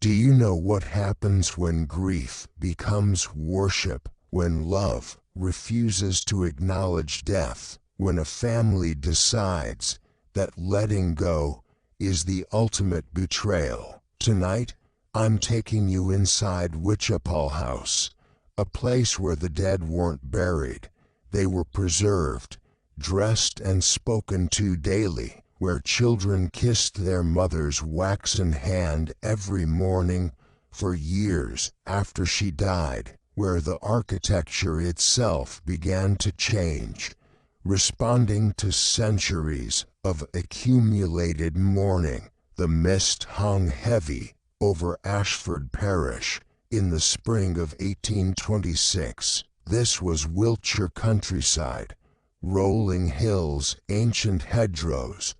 Do you know what happens when grief becomes worship, when love refuses to acknowledge death, when a family decides that letting go is the ultimate betrayal? Tonight, I'm taking you inside Witchapel House, a place where the dead weren't buried, they were preserved, dressed and spoken to daily, where children kissed their mother's waxen hand every morning for years after she died, where the architecture itself began to change, responding to centuries of accumulated mourning. The mist hung heavy over Ashford Parish in the spring of 1826. This was Wiltshire countryside, rolling hills, ancient hedgerows,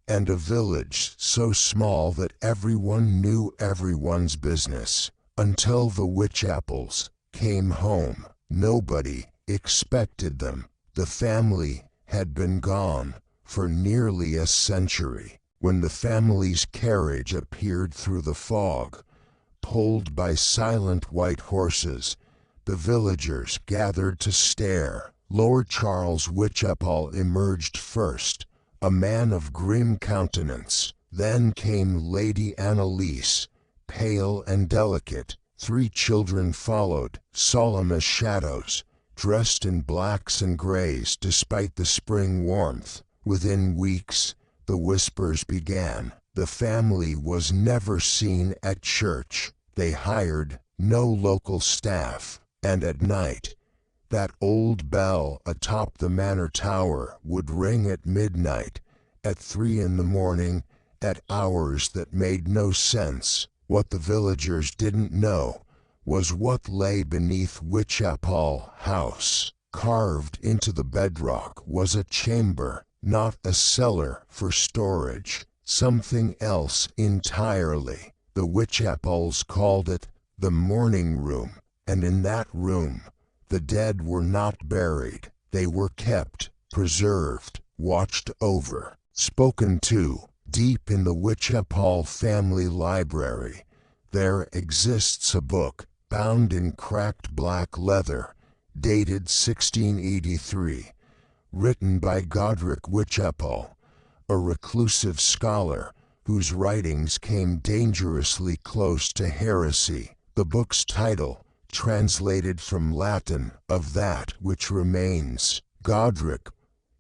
and a village so small that everyone knew everyone's business. Until the Witchapels came home, nobody expected them. The family had been gone for nearly a century. When the family's carriage appeared through the fog, pulled by silent white horses, the villagers gathered to stare. Lord Charles Witchapel emerged first, a man of grim countenance. Then came Lady Annalise, pale and delicate. 3 children followed, solemn as shadows, dressed in blacks and grays despite the spring warmth. Within weeks, the whispers began. The family was never seen at church. They hired no local staff, and at night, that old bell atop the manor tower would ring at midnight, at 3 in the morning, at hours that made no sense. What the villagers didn't know was what lay beneath Witchapel House. Carved into the bedrock was a chamber, not a cellar for storage, something else entirely. The Witchapels called it the morning room, and in that room, the dead were not buried. They were kept, preserved, watched over, spoken to. Deep in the Witchapel family library, there exists a book, bound in cracked black leather, dated 1683, written by Godric Witchapel, a reclusive scholar whose writings came dangerously close to heresy. The book's title, translated from Latin, "Of That Which Remains." Godric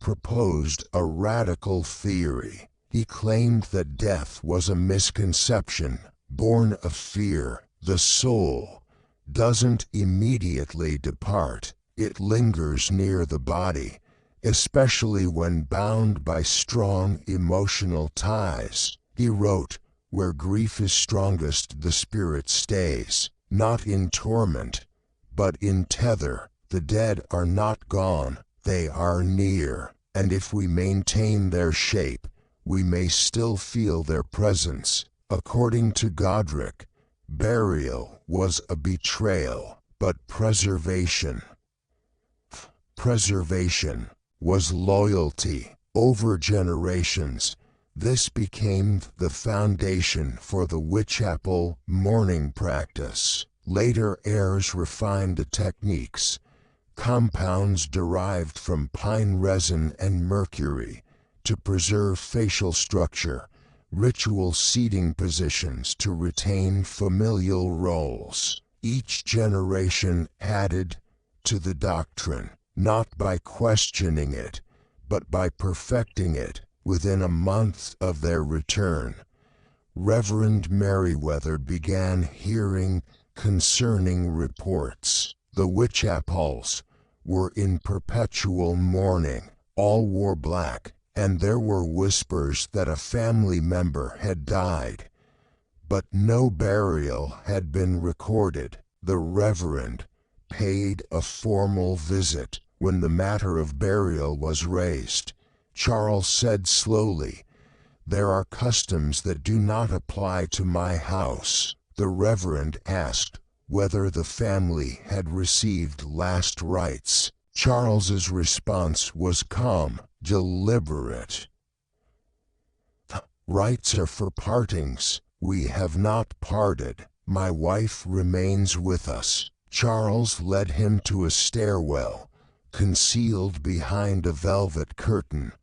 proposed a radical theory. He claimed that death was a misconception, born of fear. The soul doesn't immediately depart. It lingers near the body, especially when bound by strong emotional ties. He wrote, "Where grief is strongest, the spirit stays, not in torment, but in tether. The dead are not gone, they are near, and if we maintain their shape, we may still feel their presence." According to Godric, burial was a betrayal, but preservation was loyalty. Over generations, this became the foundation for the Witchapel mourning practice. Later heirs refined the techniques, compounds derived from pine resin and mercury, to preserve facial structure, ritual seating positions to retain familial roles. Each generation added to the doctrine, not by questioning it, but by perfecting it. Within a month of their return, Reverend Merriweather began hearing concerning reports. The Witchapels were in perpetual mourning. All wore black, and there were whispers that a family member had died, but no burial had been recorded. The Reverend paid a formal visit. When the matter of burial was raised, Charles said slowly, "There are customs that do not apply to my house." The Reverend asked whether the family had received last rites. Charles's response was calm, deliberate. "Rites are for partings. We have not parted." My wife remains with us." Charles led him to a stairwell, concealed behind a velvet curtain,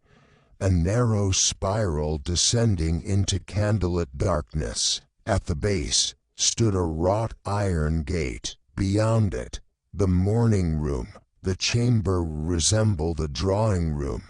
a narrow spiral descending into candlelit darkness. At the base stood a wrought iron gate. Beyond it, the morning room. The chamber resembled a drawing room,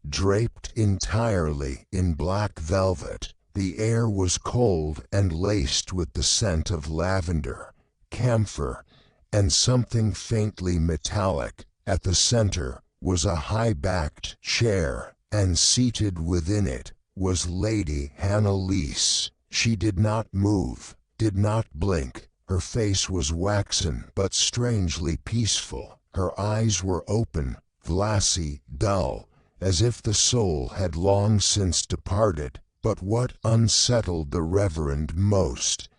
draped entirely in black velvet. The air was cold and laced with the scent of lavender, camphor, and something faintly metallic. At the center was a high-backed chair, and seated within it was Lady Annalise. She did not move, did not blink. Her face was waxen but strangely peaceful. Her eyes were open, glassy, dull, as if the soul had long since departed. But what unsettled the Reverend most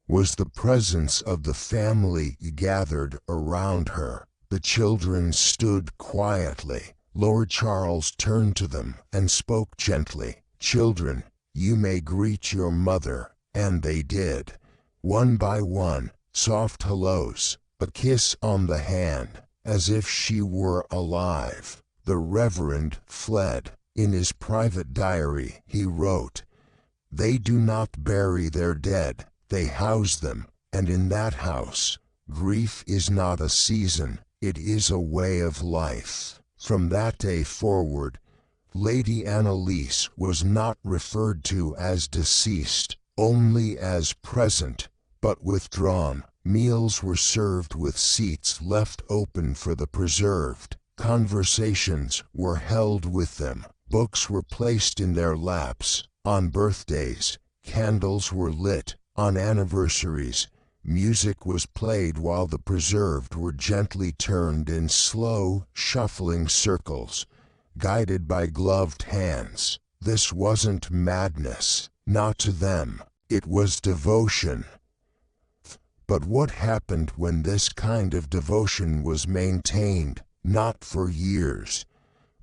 was the presence of the family gathered around her. The children stood quietly. Lord Charles turned to them and spoke gently. "Children, you may greet your mother," and they did. One by one, soft hellos, a kiss on the hand, as if she were alive. The Reverend fled. In his private diary he wrote, "They do not bury their dead, they house them, and in that house, grief is not a season, it is a way of life." From that day forward, Lady Annalise was not referred to as deceased, only as present, but withdrawn. Meals were served with seats left open for the preserved. Conversations were held with them. Books were placed in their laps. On birthdays, candles were lit. On anniversaries, music was played while the preserved were gently turned in slow, shuffling circles, guided by gloved hands. This wasn't madness, not to them. It was devotion. But what happened when this kind of devotion was maintained, not for years,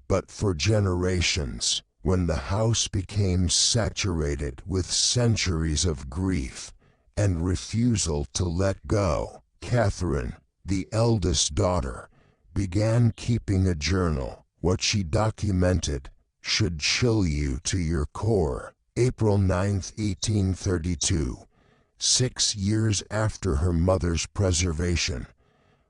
but for generations? When the house became saturated with centuries of grief and refusal to let go, Catherine, the eldest daughter, began keeping a journal. What she documented should chill you to your core. April 9, 1832, 6 years after her mother's preservation.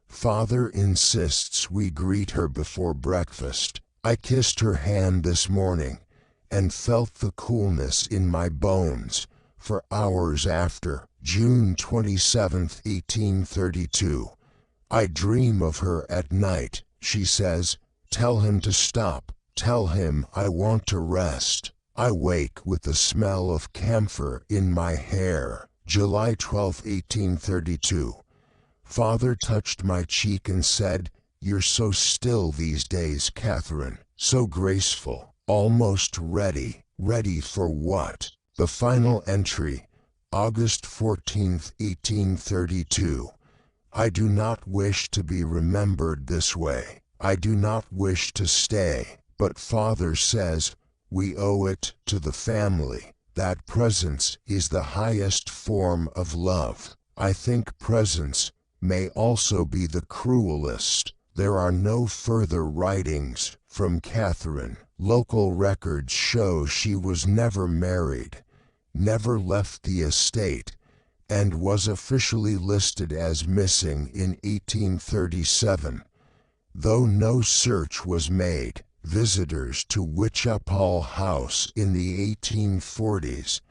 Father insists we greet her before breakfast. I kissed her hand this morning and felt the coolness in my bones for hours after. June 27, 1832. I dream of her at night. She says, "Tell him to stop. Tell him I want to rest." I wake with the smell of camphor in my hair. July 12, 1832. Father touched my cheek and said, "You're so still these days, Catherine, so graceful, almost ready." Ready for what? The final entry, August 14, 1832. I do not wish to be remembered this way. I do not wish to stay. But Father says, we owe it to the family. That presence is the highest form of love. I think presence may also be the cruelest. There are no further writings from Catherine. Local records show she was never married, never left the estate, and was officially listed as missing in 1837. Though no search was made, visitors to Witchapel House in the 1840s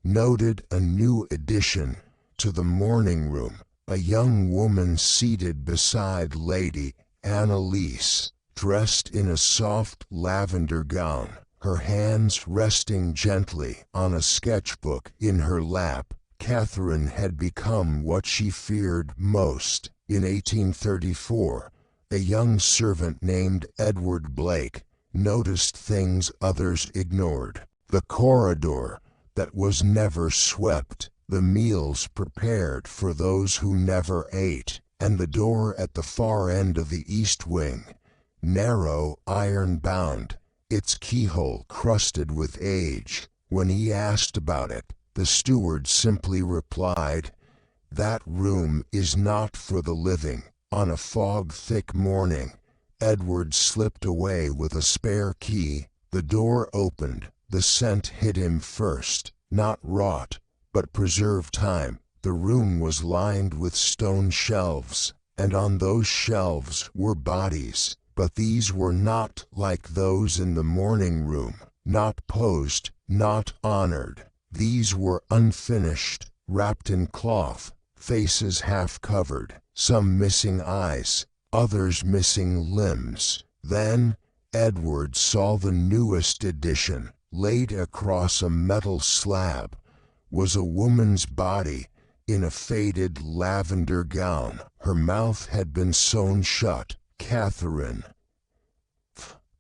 noted a new addition to the morning room, a young woman seated beside Lady Annalise, dressed in a soft lavender gown, her hands resting gently on a sketchbook in her lap. Catherine had become what she feared most. In 1834, a young servant named Edward Blake noticed things others ignored. The corridor that was never swept, the meals prepared for those who never ate, and the door at the far end of the east wing, narrow, iron-bound, its keyhole crusted with age. When he asked about it, the steward simply replied, That room is not for the living. On a fog-thick morning, Edward slipped away with a spare key. The door opened. The scent hit him first, not rot, but preserved time. The room was lined with stone shelves, and on those shelves were bodies, but these were not like those in the morning room, not posed, not honored. These were unfinished, wrapped in cloth, faces half covered, some missing eyes, others missing limbs. Then Edward saw the newest edition. Laid across a metal slab was a woman's body in a faded lavender gown. Her mouth had been sewn shut. Catherine.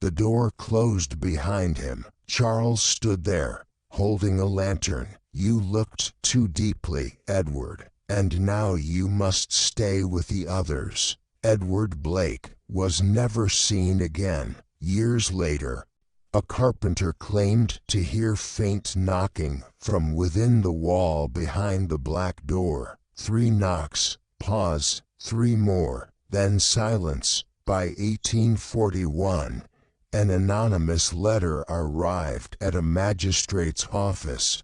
The door closed behind him. Charles stood there, holding a lantern. You looked too deeply, Edward, and now you must stay with the others. Edward Blake was never seen again. Years later, a carpenter claimed to hear faint knocking from within the wall behind the black door. 3 knocks, pause, 3 more, then silence. By 1841, an anonymous letter arrived at a magistrate's office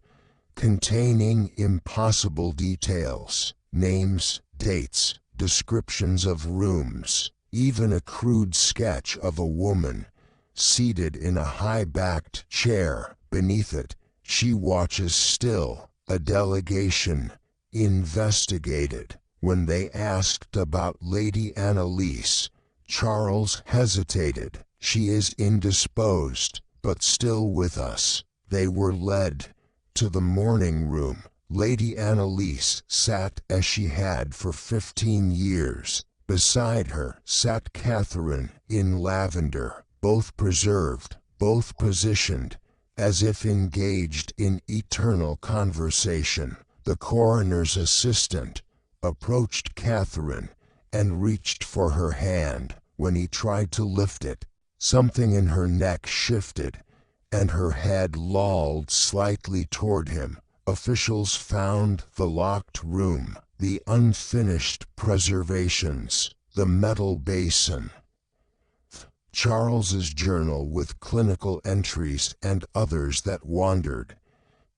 containing impossible details, names, dates, descriptions of rooms, even a crude sketch of a woman seated in a high-backed chair. Beneath it, she watches still. A delegation investigated. When they asked about Lady Annalise, Charles hesitated. She is indisposed, but still with us. They were led to the morning room. Lady Annalise sat as she had for 15 years. Beside her sat Catherine in lavender, both preserved, both positioned, as if engaged in eternal conversation. The coroner's assistant approached Catherine and reached for her hand. When he tried to lift it, something in her neck shifted, and her head lolled slightly toward him. Officials found the locked room, the unfinished preservations, the metal basin, Charles's journal with clinical entries and others that wandered.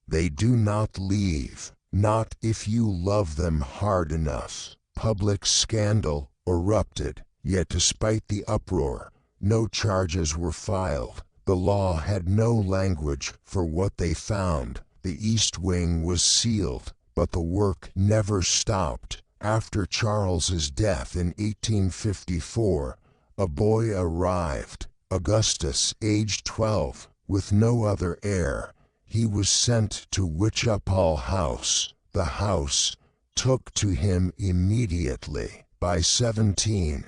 They do not leave, not if you love them hard enough. Public scandal erupted, yet despite the uproar, no charges were filed. The law had no language for what they found. The East Wing was sealed, but the work never stopped. After Charles's death in 1854, a boy arrived, Augustus, aged 12, with no other heir. He was sent to Witchapel House. The house took to him immediately. By 17,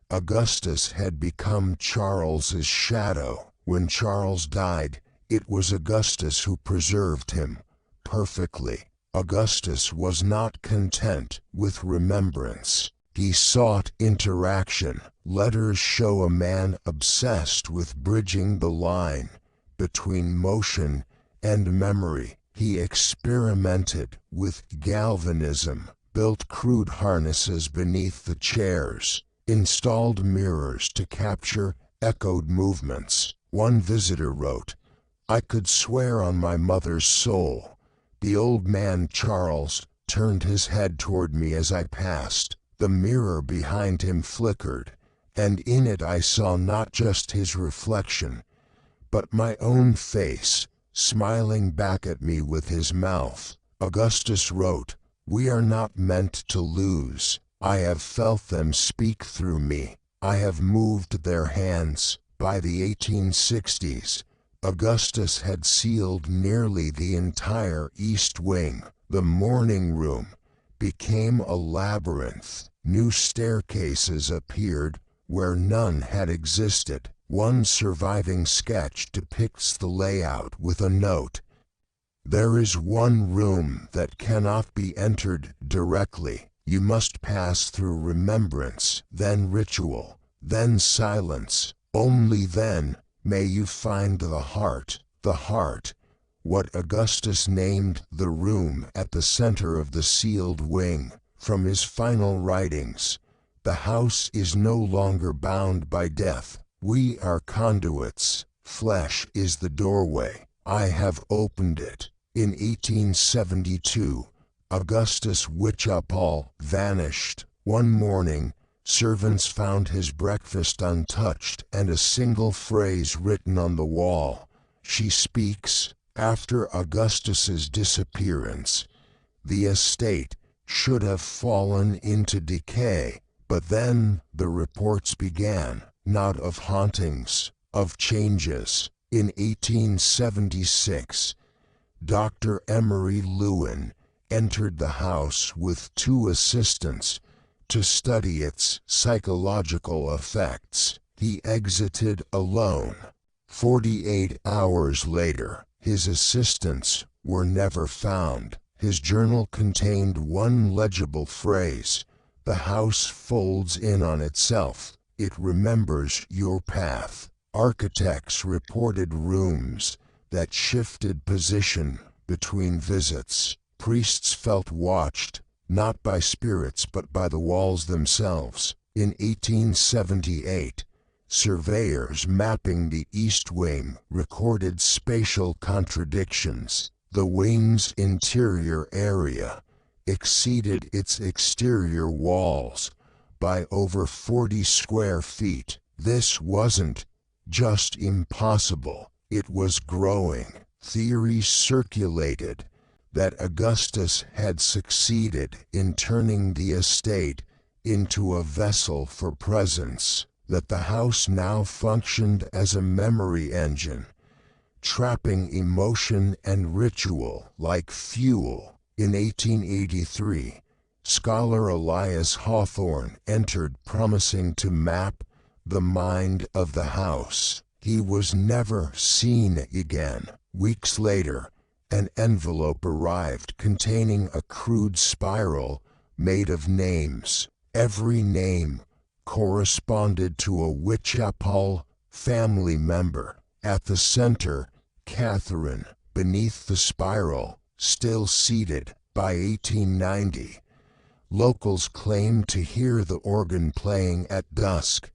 Augustus had become Charles's shadow. When Charles died, it was Augustus who preserved him perfectly. Augustus was not content with remembrance. He sought interaction. Letters show a man obsessed with bridging the line between motion and memory. He experimented with galvanism, built crude harnesses beneath the chairs, installed mirrors to capture echoed movements. One visitor wrote, "I could swear on my mother's soul. The old man Charles turned his head toward me as I passed. The mirror behind him flickered, and in it I saw not just his reflection, but my own face, smiling back at me with his mouth." Augustus wrote, "We are not meant to lose. I have felt them speak through me. I have moved their hands." By the 1860s, Augustus had sealed nearly the entire East Wing. The morning room became a labyrinth. New staircases appeared where none had existed. One surviving sketch depicts the layout with a note: "There is one room that cannot be entered directly. You must pass through remembrance, then ritual, then silence. Only then may you find the heart." The heart, what Augustus named the room at the center of the sealed wing, From his final writings, the house is no longer bound by death. We are conduits. Flesh is the doorway. I have opened it. In 1872, Augustus Witchapel vanished. One morning, servants found his breakfast untouched and a single phrase written on the wall. She speaks. After Augustus's disappearance, the estate should have fallen into decay, but then the reports began, not of hauntings, of changes. In 1876, Dr. Emery Lewin entered the house with 2 assistants to study its psychological effects. He exited alone. 48 hours later, his assistants were never found. His journal contained one legible phrase: "The house folds in on itself. It remembers your path." Architects reported rooms that shifted position between visits. Priests felt watched, not by spirits but by the walls themselves. In 1878, surveyors mapping the East Wing recorded spatial contradictions. The wing's interior area exceeded its exterior walls by over 40 square feet. This wasn't just impossible, it was growing. Theories circulated that Augustus had succeeded in turning the estate into a vessel for presence, that the house now functioned as a memory engine, trapping emotion and ritual like fuel. In 1883, scholar Elias Hawthorne entered promising to map the mind of the house. He was never seen again. Weeks later, an envelope arrived containing a crude spiral made of names. Every name corresponded to a Witchapel family member. At the center, Catherine. Beneath the spiral, still seated. By 1890, locals claimed to hear the organ playing at dusk.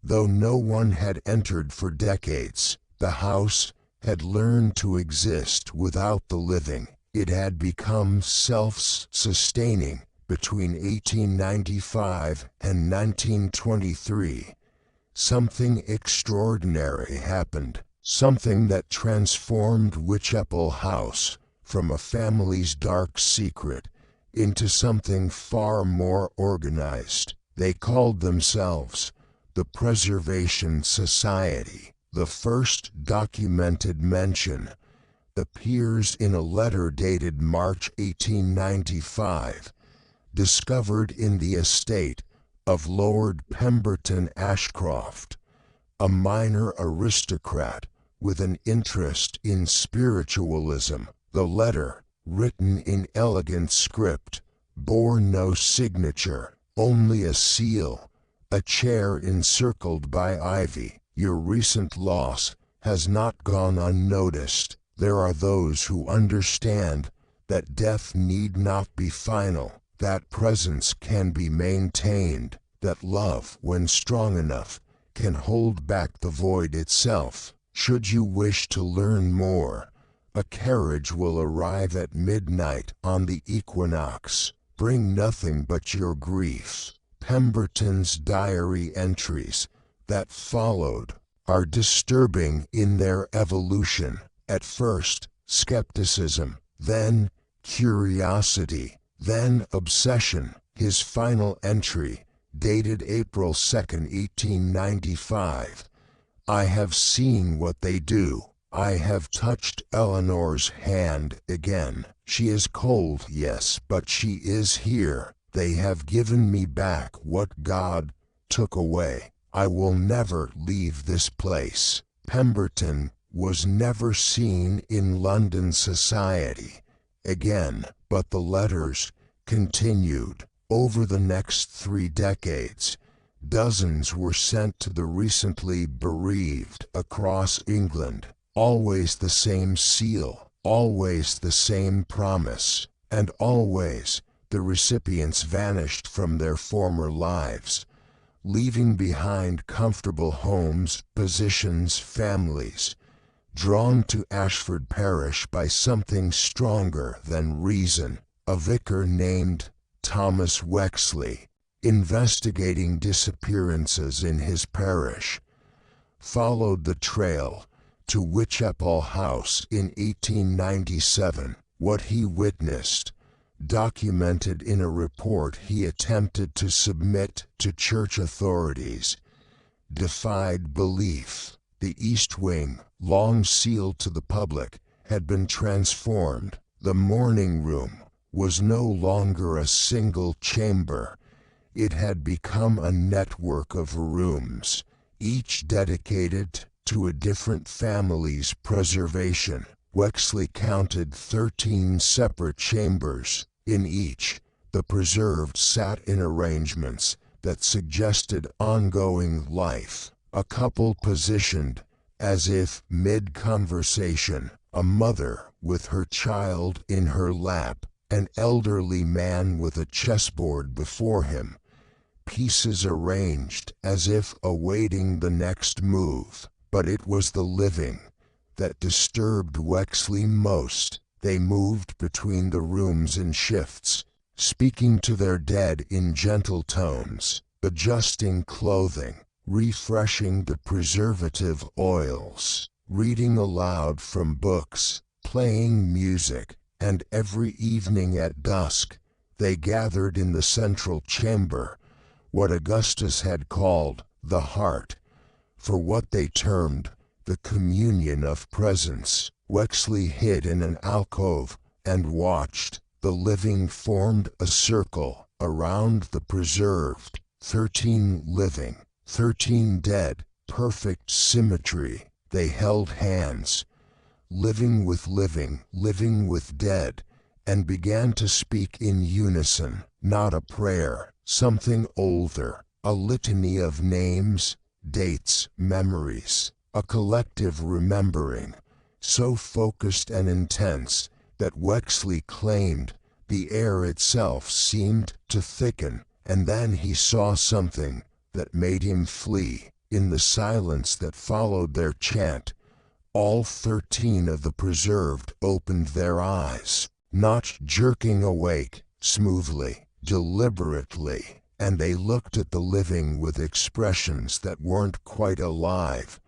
Though no one had entered for decades, the house had learned to exist without the living. It had become self-sustaining. Between 1895 and 1923, something extraordinary happened. Something that transformed Witchapel House from a family's dark secret into something far more organized. They called themselves the Preservation Society. The first documented mention appears in a letter dated March 1895, discovered in the estate of Lord Pemberton Ashcroft, a minor aristocrat with an interest in spiritualism. The letter, written in elegant script, bore no signature, only a seal, a chair encircled by ivy. Your recent loss has not gone unnoticed. There are those who understand that death need not be final, that presence can be maintained, that love, when strong enough, can hold back the void itself. Should you wish to learn more, a carriage will arrive at midnight on the equinox. Bring nothing but your grief. Pemberton's diary entries that followed are disturbing in their evolution. At first, skepticism, then curiosity, then obsession. His final entry, dated April 2, 1895. I have seen what they do. I have touched Eleanor's hand again. She is cold, yes, but she is here. They have given me back what God took away. I will never leave this place. Pemberton was never seen in London society again, but the letters continued. Over the next 3 decades, dozens were sent to the recently bereaved across England. Always the same seal, always the same promise, and always the recipients vanished from their former lives, leaving behind comfortable homes, positions, families, drawn to Ashford Parish by something stronger than reason. A vicar named Thomas Wexley, investigating disappearances in his parish, followed the trail to Witchapel House in 1897. What he witnessed, documented in a report he attempted to submit to church authorities, defied belief. The East Wing, long sealed to the public, had been transformed. The morning room was no longer a single chamber. It had become a network of rooms, each dedicated to a different family's preservation. Wexley counted 13 separate chambers. In each, the preserved sat in arrangements that suggested ongoing life. A couple positioned, as if mid-conversation, a mother with her child in her lap, an elderly man with a chessboard before him, pieces arranged as if awaiting the next move. But it was the living that disturbed Wexley most. They moved between the rooms in shifts, speaking to their dead in gentle tones, adjusting clothing, refreshing the preservative oils, reading aloud from books, playing music, and every evening at dusk, they gathered in the central chamber, what Augustus had called the heart, for what they termed the communion of presence. Wexley hid in an alcove and watched. The living formed a circle around the preserved. 13 living, 13 dead, perfect symmetry. They held hands, living with dead, and began to speak in unison, not a prayer, something older, a litany of names, dates, memories, a collective remembering, so focused and intense that Wexley claimed the air itself seemed to thicken. And then he saw something that made him flee. In the silence that followed their chant, all 13 of the preserved opened their eyes, not jerking awake, smoothly, deliberately, and they looked at the living with expressions that weren't quite alive,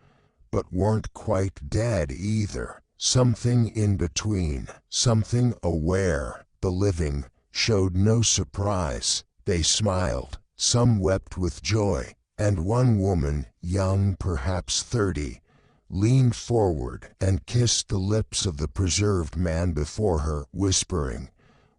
but weren't quite dead either. Something in between, something aware. The living showed no surprise. They smiled, some wept with joy, and one woman, young, perhaps 30, leaned forward and kissed the lips of the preserved man before her, whispering,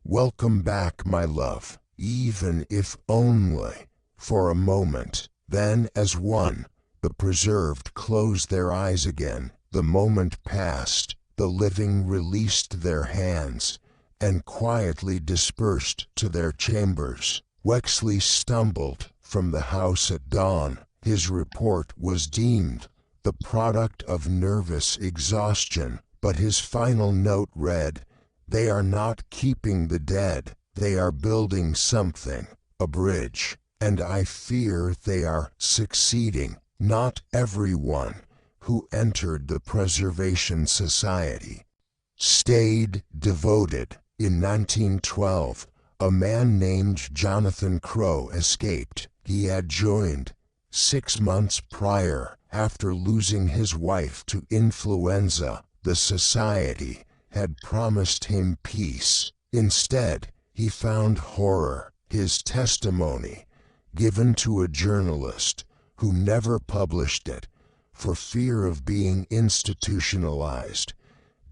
"Welcome back, my love," even if only for a moment. Then, as one, the preserved closed their eyes again. The moment passed, the living released their hands, and quietly dispersed to their chambers. Wexley stumbled from the house at dawn. His report was deemed the product of nervous exhaustion, but his final note read, "They are not keeping the dead, they are building something, a bridge, and I fear they are succeeding." Not everyone who entered the Preservation Society stayed devoted. In 1912, a man named Jonathan Crow escaped. He had joined 6 months prior after losing his wife to influenza. The society had promised him peace. Instead, he found horror. His testimony, given to a journalist who never published it for fear of being institutionalized,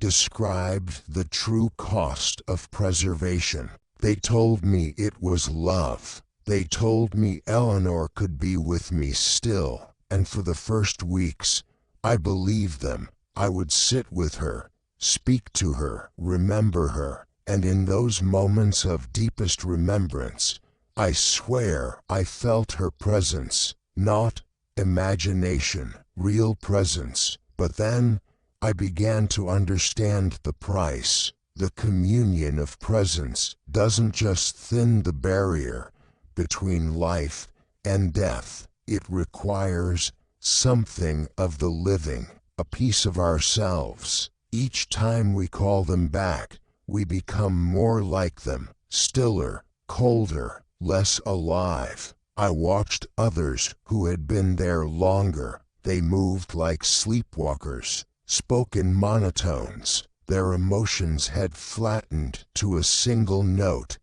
described the true cost of preservation. "They told me it was love. They told me Eleanor could be with me still, and for the first weeks, I believed them. I would sit with her, speak to her, remember her, and in those moments of deepest remembrance, I swear I felt her presence, not imagination, real presence. But then, I began to understand the price. The communion of presence doesn't just thin the barrier between life and death. It requires something of the living, a piece of ourselves. Each time we call them back, we become more like them, stiller, colder, less alive. I watched others who had been there longer. They moved like sleepwalkers, spoke in monotones. Their emotions had flattened to a single note,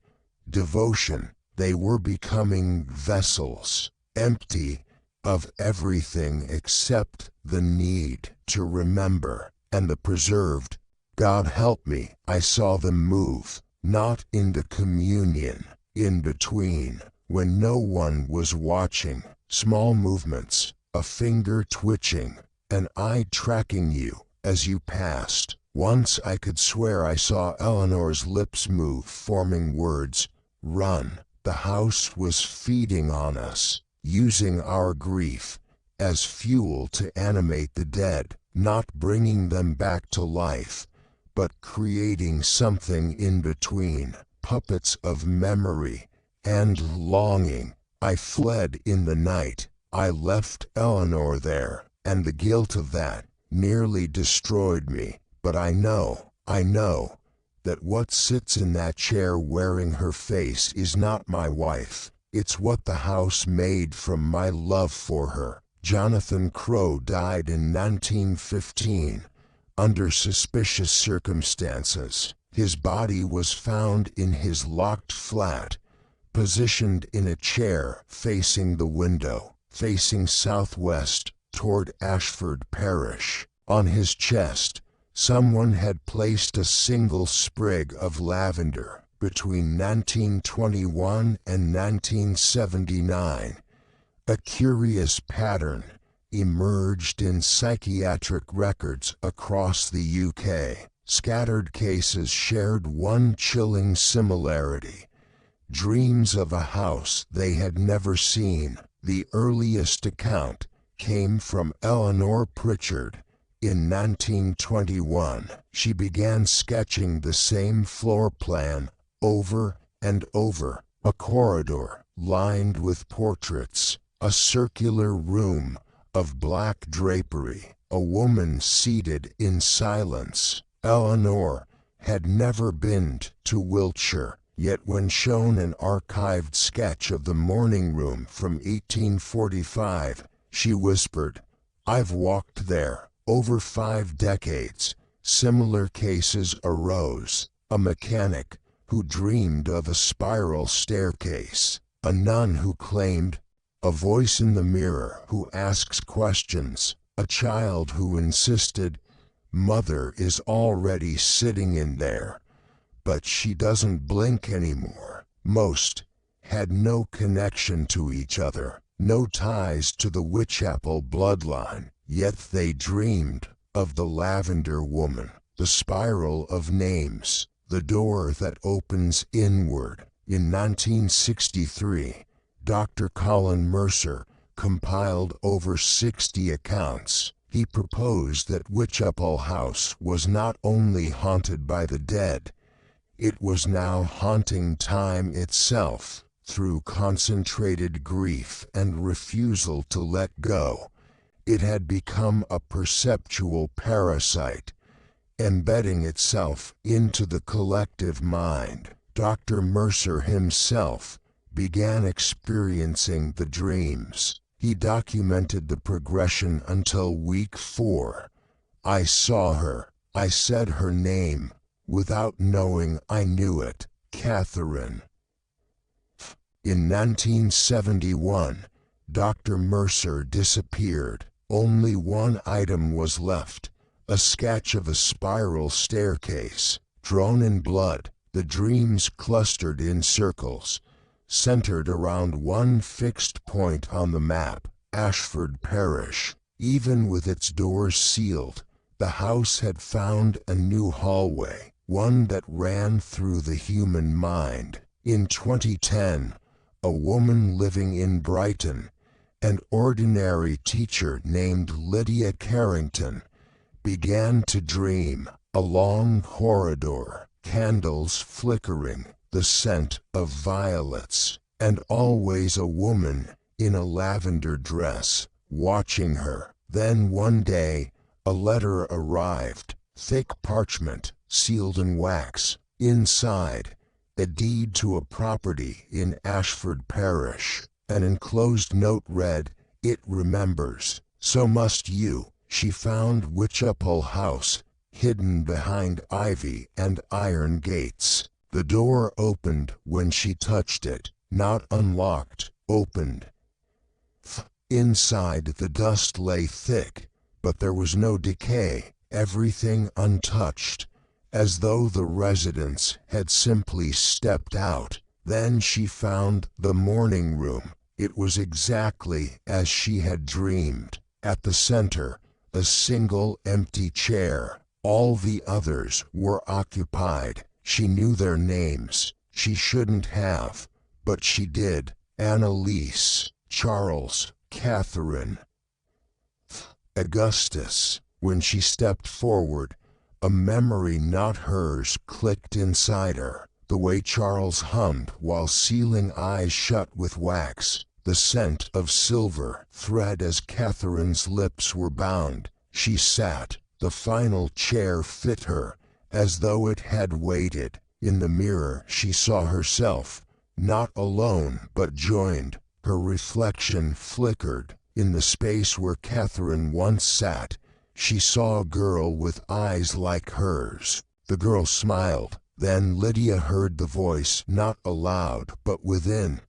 devotion. They were becoming vessels, empty of everything except the need to remember and the preserved. God help me, I saw them move, not into communion, in between, when no one was watching. Small movements, a finger twitching, an eye tracking you as you passed. Once I could swear I saw Eleanor's lips move, forming words. Run. The house was feeding on us, using our grief as fuel to animate the dead, not bringing them back to life, but creating something in between, puppets of memory and longing. I fled in the night. I left Eleanor there, and the guilt of that nearly destroyed me. But I know that what sits in that chair wearing her face is not my wife. It's what the house made from my love for her. Jonathan Crow died in 1915 under suspicious circumstances. His body was found in his locked flat, positioned in a chair facing the window, facing southwest toward Ashford Parish. On his chest, someone had placed a single sprig of lavender. Between 1921 and 1979, a curious pattern emerged in psychiatric records across the UK. Scattered cases shared one chilling similarity: dreams of a house they had never seen. The earliest account came from Eleanor Pritchard. In 1921, she began sketching the same floor plan over and over: a corridor lined with portraits, a circular room of black drapery, a woman seated in silence. Eleanor had never been to Wiltshire, yet when shown an archived sketch of the morning room from 1845, she whispered, "I've walked there." Over 5 decades, similar cases arose: a mechanic who dreamed of a spiral staircase, a nun who claimed a voice in the mirror who asks questions, a child who insisted, "Mother is already sitting in there, but she doesn't blink anymore." Most had no connection to each other, no ties to the Witchapel bloodline, yet they dreamed of the Lavender Woman, the spiral of names, the door that opens inward. In 1963, Dr. Colin Mercer compiled over 60 accounts. He proposed that Witchapel House was not only haunted by the dead, it was now haunting time itself. Through concentrated grief and refusal to let go, it had become a perceptual parasite, embedding itself into the collective mind. Dr. Mercer himself began experiencing the dreams. He documented the progression until week 4. "I saw her. I said her name, without knowing I knew it. Catherine." In 1971, Dr. Mercer disappeared. Only one item was left: a sketch of a spiral staircase, drawn in blood. The dreams clustered in circles, centered around one fixed point on the map: Ashford Parish. Even with its doors sealed, the house had found a new hallway, one that ran through the human mind. In 2010, a woman living in Brighton, an ordinary teacher named Lydia Carrington, began to dream. A long corridor candles flickering, the scent of violets, and always a woman in a lavender dress watching her. Then one day, a letter arrived, thick parchment, sealed in wax. Inside, a deed to a property in Ashford Parish. An enclosed note read, "It remembers, so must you." She found Witchapel House, hidden behind ivy and iron gates. The door opened when she touched it, not unlocked, opened. Inside the dust lay thick, but there was no decay, everything untouched, as though the residents had simply stepped out. Then she found the morning room. It was exactly as she had dreamed. At the center, a single empty chair. All the others were occupied. She knew their names. She shouldn't have, but she did. Annalise, Charles, Catherine, Augustus. When she stepped forward, a memory not hers clicked inside her. The way Charles hummed while sealing eyes shut with wax. The scent of silver thread as Catherine's lips were bound. She sat. The final chair fit her, as though it had waited. In the mirror she saw herself, not alone but joined. Her reflection flickered. In the space where Catherine once sat, she saw a girl with eyes like hers. The girl smiled. Then Lydia heard the voice, not aloud but within.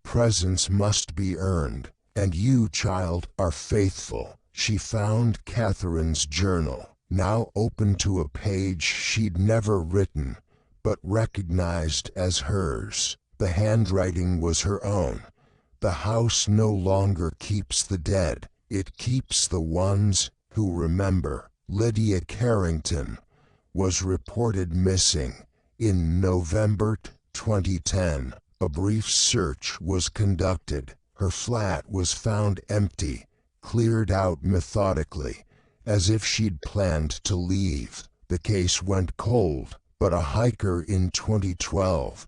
"Presence must be earned, and you, child, are faithful." She found Catherine's journal, now open to a page she'd never written, but recognized as hers. The handwriting was her own. "The house no longer keeps the dead, it keeps the ones who remember." Lydia Carrington was reported missing in November 2010. A brief search was conducted. Her flat was found empty, cleared out methodically, as if she'd planned to leave. The case went cold, but a hiker in 2012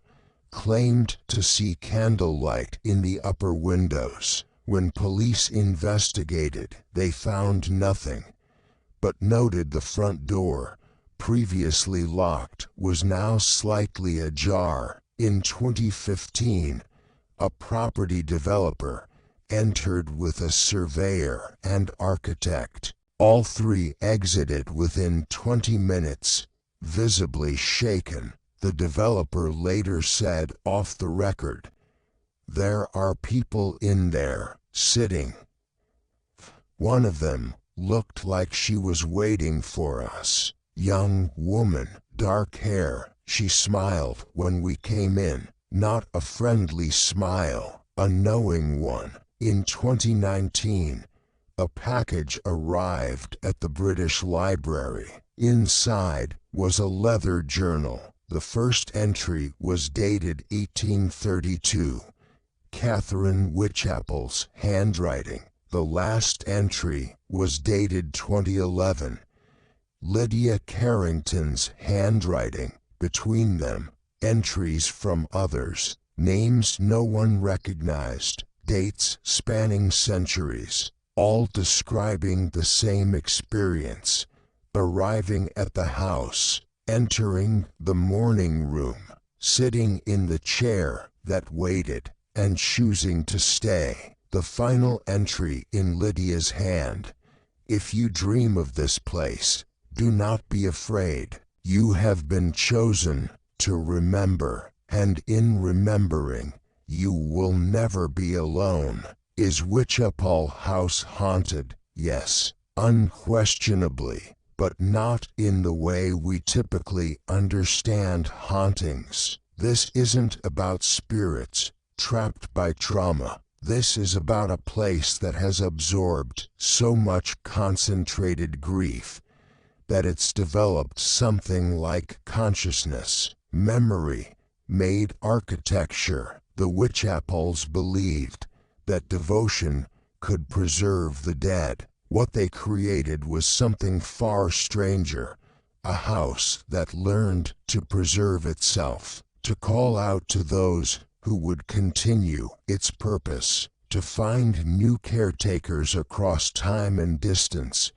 claimed to see candlelight in the upper windows. When police investigated, they found nothing, but noted the front door, previously locked, was now slightly ajar. In 2015, a property developer entered with a surveyor and architect. All three exited within 20 minutes, visibly shaken. The developer later said off the record, "There are people in there, sitting. One of them looked like she was waiting for us. Young woman, dark hair. She smiled when we came in, not a friendly smile, a knowing one." In 2019, a package arrived at the British Library. Inside was a leather journal. The first entry was dated 1832. Catherine Witchapel's handwriting. The last entry was dated 2011. Lydia Carrington's handwriting. Between them, entries from others, names no one recognized, dates spanning centuries, all describing the same experience: arriving at the house, entering the morning room, sitting in the chair that waited, and choosing to stay. The final entry in Lydia's hand: "If you dream of this place, do not be afraid. You have been chosen to remember, and in remembering, you will never be alone." Is Witchapel House haunted? Yes, unquestionably, but not in the way we typically understand hauntings. This isn't about spirits trapped by trauma. This is about a place that has absorbed so much concentrated grief that it's developed something like consciousness. Memory made architecture. The Witchapels believed that devotion could preserve the dead. What they created was something far stranger: a house that learned to preserve itself, to call out to those who would continue its purpose, to find new caretakers across time and distance,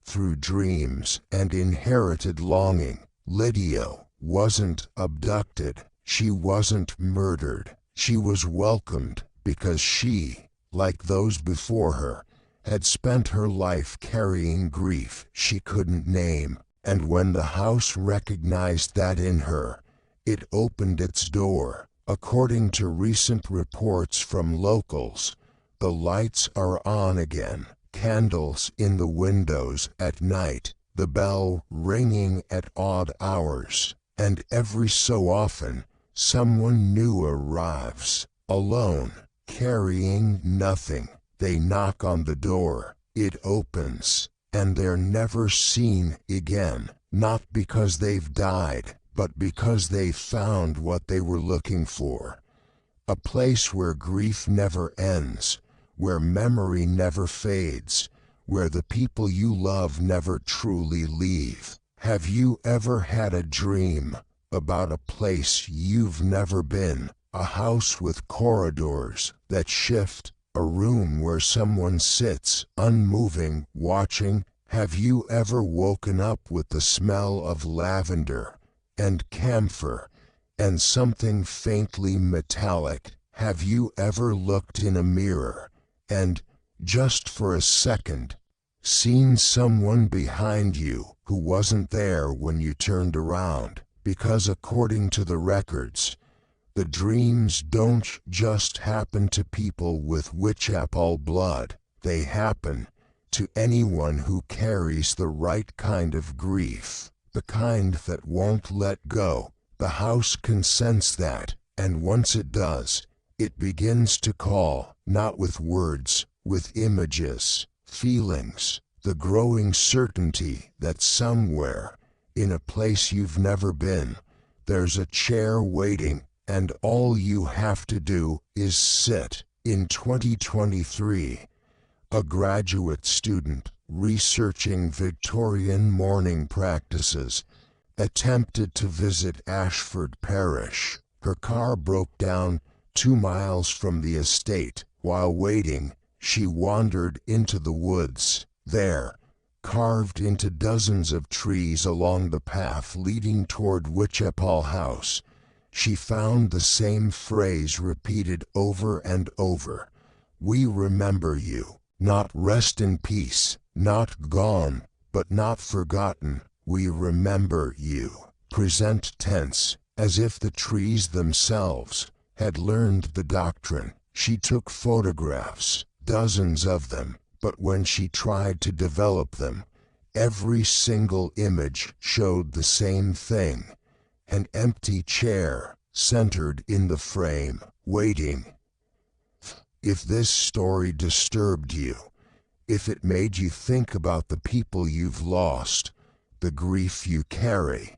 through dreams and inherited longing. Lydia wasn't abducted, she wasn't murdered, she was welcomed because she, like those before her, had spent her life carrying grief she couldn't name. And when the house recognized that in her, it opened its door. According to recent reports from locals, the lights are on again, candles in the windows at night, the bell ringing at odd hours, and every so often, someone new arrives, alone, carrying nothing. They knock on the door, it opens, and they're never seen again, not because they've died, but because they found what they were looking for. A place where grief never ends, where memory never fades, where the people you love never truly leave. Have you ever had a dream about a place you've never been? A house with corridors that shift, a room where someone sits, unmoving, watching? Have you ever woken up with the smell of lavender and camphor and something faintly metallic? Have you ever looked in a mirror and, just for a second, seen someone behind you who wasn't there when you turned around? Because according to the records, the dreams don't just happen to people with Witchapel blood, they happen to anyone who carries the right kind of grief, the kind that won't let go. The house can sense that, and once it does, it begins to call, not with words, with images, feelings, the growing certainty that somewhere, in a place you've never been, there's a chair waiting, and all you have to do is sit. In 2023, a graduate student researching Victorian mourning practices attempted to visit Ashford Parish. Her car broke down 2 miles from the estate. While waiting, she wandered into the woods. There, carved into dozens of trees along the path leading toward Witchapel House, she found the same phrase repeated over and over. We remember you. Not rest in peace, not gone, but not forgotten. We remember you. Present tense, as if the trees themselves had learned the doctrine. She took photographs, dozens of them, but when she tried to develop them, every single image showed the same thing. An empty chair, centered in the frame, waiting. If this story disturbed you, if it made you think about the people you've lost, the grief you carry,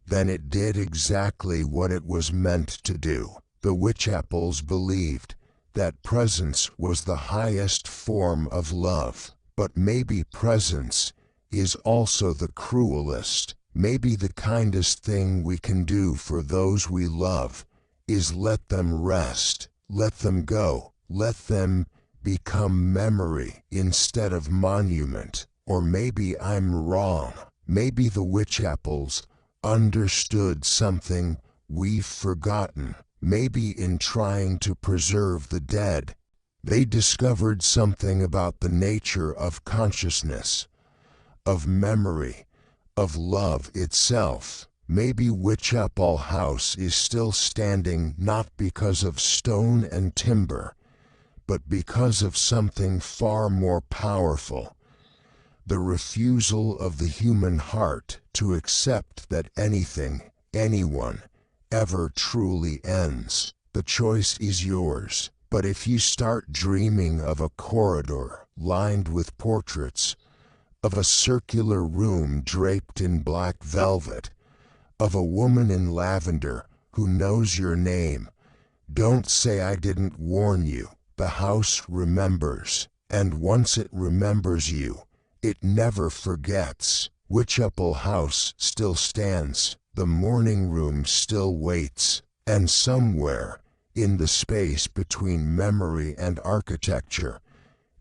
then it did exactly what it was meant to do. The Witchapels believed that presence was the highest form of love, but maybe presence is also the cruelest. Maybe the kindest thing we can do for those we love is let them rest, let them go, let them become memory instead of monument. Or maybe I'm wrong. Maybe the Witchapels understood something we've forgotten. Maybe in trying to preserve the dead, they discovered something about the nature of consciousness, of memory, of love itself. Maybe Witchapel House is still standing not because of stone and timber, but because of something far more powerful. The refusal of the human heart to accept that anything, anyone, ever truly ends. The choice is yours, but if you start dreaming of a corridor lined with portraits, of a circular room draped in black velvet, of a woman in lavender who knows your name, don't say I didn't warn you. The house remembers, and once it remembers you, it never forgets. Witchapel House still stands, the morning room still waits, and somewhere, in the space between memory and architecture,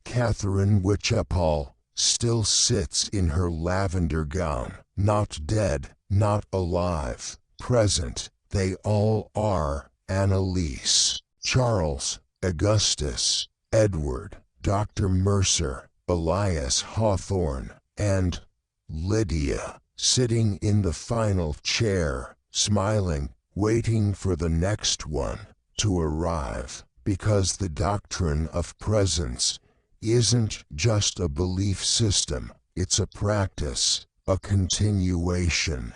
Catherine Witchapel still sits in her lavender gown, not dead, not alive, present. They all are: Annalise, Charles, Augustus, Edward, Dr. Mercer, Elias Hawthorne, and Lydia, sitting in the final chair, smiling, waiting for the next one to arrive, because the doctrine of presence isn't just a belief system, it's a practice, a continuation.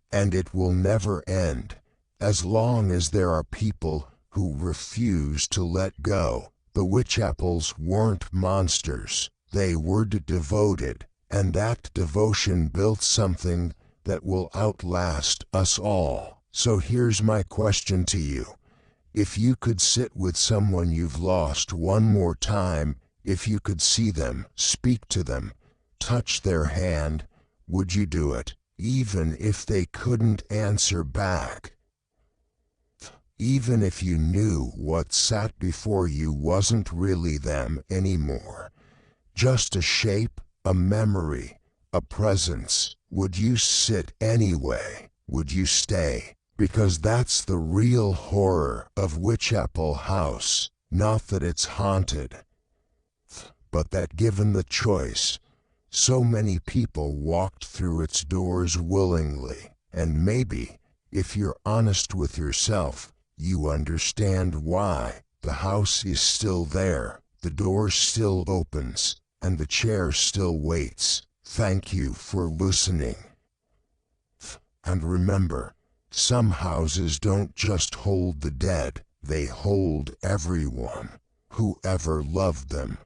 And it will never end, as long as there are people who refuse to let go. The Witchapels weren't monsters, they were devoted, and that devotion built something that will outlast us all. So here's my question to you. If you could sit with someone you've lost one more time, if you could see them, speak to them, touch their hand, would you do it, even if they couldn't answer back? Even if you knew what sat before you wasn't really them anymore, just a shape, a memory, a presence, would you sit anyway? Would you stay? Because that's the real horror of Witchapel House, not that it's haunted, but that given the choice, so many people walked through its doors willingly. And maybe, if you're honest with yourself, you understand why. The house is still there, the door still opens, and the chair still waits. Thank you for listening. And remember, some houses don't just hold the dead, they hold everyone who ever loved them.